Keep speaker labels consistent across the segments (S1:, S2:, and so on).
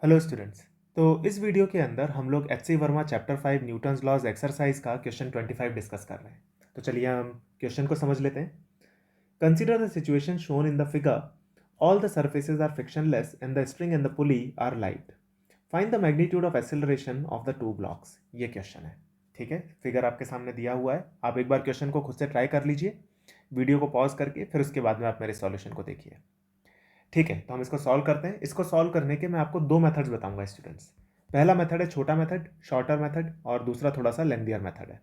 S1: Hello students. तो इस video के अंदर हम लोग H C. Verma chapter 5 Newton's laws exercise का क्वेश्चन 25 डिस्कस कर रहे हैं। तो चलिए हम क्वेश्चन को समझ लेते हैं। Consider the situation shown in the figure. All the surfaces are frictionless and the string and the pulley are light. Find the magnitude of acceleration of the two blocks. ये क्वेश्चन है। ठीक है, figure आपके सामने दिया हुआ है। आप एक बार क्वेश्चन को खुद से ट्राई कर लीजिए, वीडियो को पॉज करके, फिर उसके बाद में आप मेरे सॉल्यूशन को देखिए। ठीक है, तो हम इसको सॉल्व करते हैं। इसको सॉल्व करने के मैं आपको दो मेथड्स बताऊंगा स्टूडेंट्स। पहला मेथड है छोटा मेथड, शॉर्टर मेथड, और दूसरा थोड़ा सा लेंदियर मेथड है।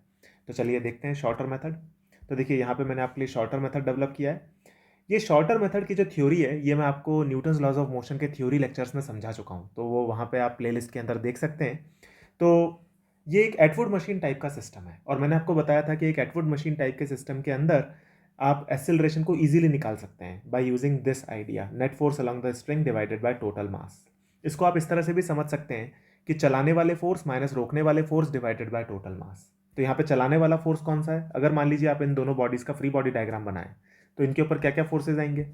S1: तो चलिए देखते हैं शॉर्टर मेथड। तो देखिए यहाँ पे मैंने आपके लिए शॉर्टर मेथड डेवलप किया है। ये शॉर्टर मेथड की जो थ्योरी है ये मैं आपको न्यूटन्स लॉज ऑफ मोशन के थ्योरी लेक्चर्स में समझा चुका हूँ, तो वो वहाँ पे आप प्लेलिस्ट के अंदर देख सकते हैं। तो ये एक एटवुड मशीन टाइप का सिस्टम है, और मैंने आपको बताया था कि एक एटवुड मशीन टाइप के सिस्टम के अंदर आप एक्सेलरेशन को इजीली निकाल सकते हैं by using this idea, net force along the string divided by total mass. इसको आप इस तरह से भी समझ सकते हैं कि चलाने वाले फोर्स माइनस रोकने वाले force divided by total mass. तो यहाँ पे चलाने वाला फोर्स कौन सा है? अगर मान लीजिए आप इन दोनों बॉडीज का फ्री बॉडी डायग्राम बनाएं, तो इनके ऊपर क्या क्या फोर्सेज आएंगे?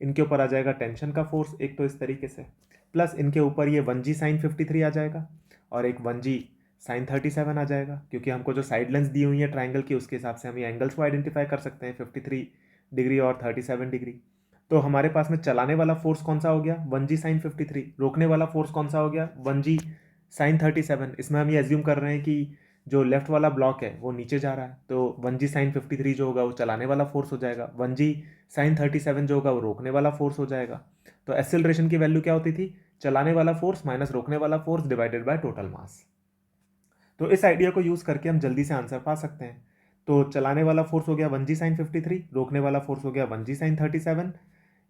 S1: इनके ऊपर आ जाएगा टेंशन का फोर्स, एक तो इस तरीके से, प्लस इनके ऊपर ये 1g साइन 53 आ जाएगा, और एक 1g साइन 37 आ जाएगा, क्योंकि हमको जो साइड लेंस दी हुई है ट्राइंगल की उसके हिसाब से हम ये एंगल्स को आइडेंटिफाई कर सकते हैं, 53 डिग्री और 37 डिग्री। तो हमारे पास में चलाने वाला फोर्स कौन सा हो गया? 1g sine 53। रोकने वाला फोर्स कौन सा हो गया? 1g sine 37। इसमें हम ये एज्यूम कर रहे हैं कि जो लेफ्ट वाला ब्लॉक है वो नीचे जा रहा है, तो 1g साइन 53 जो होगा वो चलाने वाला फोर्स हो जाएगा, 1g साइन 37 जो होगा वो रोकने वाला फोर्स हो जाएगा। तो एक्सेलरेशन की वैल्यू क्या होती थी? चलाने वाला फोर्स माइनस रोकने वाला force divided by total mass. तो इस आइडिया को यूज करके हम जल्दी से आंसर पा सकते हैं। तो चलाने वाला फोर्स हो गया 1g साइन 53, रोकने वाला फोर्स हो गया 1g साइन 37।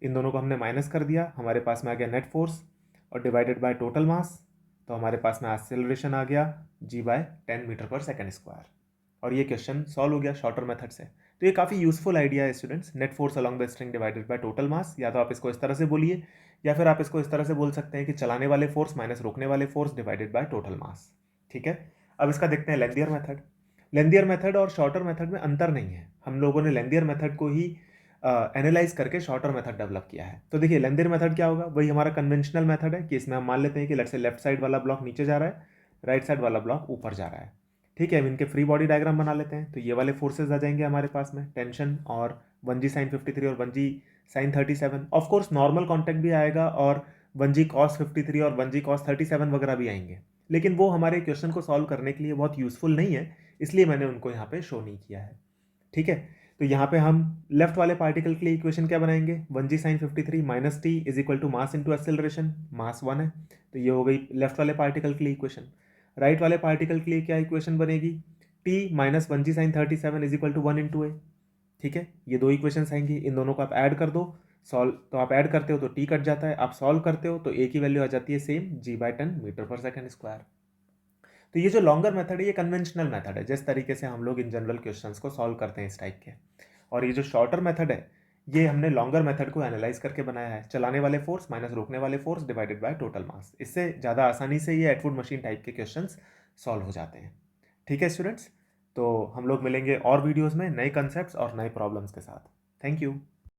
S1: इन दोनों को हमने माइनस कर दिया, हमारे पास में आ गया नेट फोर्स, और डिवाइडेड बाय टोटल मास। तो हमारे पास में एक्सेलरेशन आ गया g/10 मीटर पर सेकेंड स्क्वायर। और ये क्वेश्चन सॉल्व हो गया शॉर्टर मेथड से। तो ये काफ़ी यूजफुल आइडिया है students, net force along the string divided by total mass. या तो आप इसको इस तरह से बोलिए, या फिर आप इसको इस तरह से बोल सकते हैं कि चलाने वाले फोर्स माइनस रोकने वाले force divided by total mass. ठीक है, अब इसका देखते हैं लेंदियर मेथड। लेंदियर मेथड और शॉर्टर मेथड में अंतर नहीं है, हम लोगों ने लेंदियर मेथड को ही एनालाइज करके शॉर्टर मेथड डेवलप किया है। तो देखिए लेंदियर मेथड क्या होगा, वही हमारा कन्वेंशनल मेथड है कि इसमें हम मान लेते हैं कि लेट्स से लेफ्ट साइड वाला ब्लॉक नीचे जा रहा है, राइट साइड वाला ब्लॉक ऊपर जा रहा है। ठीक है, अब इनके फ्री बॉडी डायग्राम बना लेते हैं। तो ये वाले फोर्सेज आ जाएंगे हमारे पास में, टेंशन और 1g साइन 53 और 1g sine 37। Of course normal contact भी आएगा, और 1g कॉस 53 और 1g कॉस 37 वगैरह भी आएंगे, लेकिन वो हमारे क्वेश्चन को सॉल्व करने के लिए बहुत यूजफुल नहीं है, इसलिए मैंने उनको यहाँ पे शो नहीं किया है। ठीक है, तो यहाँ पे हम लेफ्ट वाले पार्टिकल के लिए इक्वेशन क्या बनाएंगे? 1g sine 53 minus T is equal to mass into acceleration, mass 1 है, तो ये हो गई लेफ्ट वाले पार्टिकल के लिए इक्वेशन। राइट वाले पार्टिकल के लिए क्या इक्वेशन बनेगी? T minus 1g sine 37 is equal to 1 into A. ठीक है, ये दो इक्वेशन आएंगी, इन दोनों को आप ऐड कर दो, सॉल्व। तो आप ऐड करते हो तो टी कट जाता है, आप सॉल्व करते हो तो ए की वैल्यू आ जाती है सेम, g/10 मीटर पर सेकेंड स्क्वायर। तो ये जो लॉन्गर मेथड है ये कन्वेंशनल मेथड है, जिस तरीके से हम लोग इन जनरल क्वेश्चंस को सॉल्व करते हैं इस टाइप के। और ये जो शॉर्टर मेथड है ये हमने लॉन्गर मेथड को एनालाइज करके बनाया है, चलाने वाले फोर्स माइनस रोकने वाले force divided by total mass. इससे ज़्यादा आसानी से ये एटवुड मशीन टाइप के क्वेश्चंस सॉल्व हो जाते हैं। ठीक है स्टूडेंट्स, तो हम लोग मिलेंगे और वीडियोज़ में नए कंसेप्ट और नए प्रॉब्लम्स के साथ। Thank you.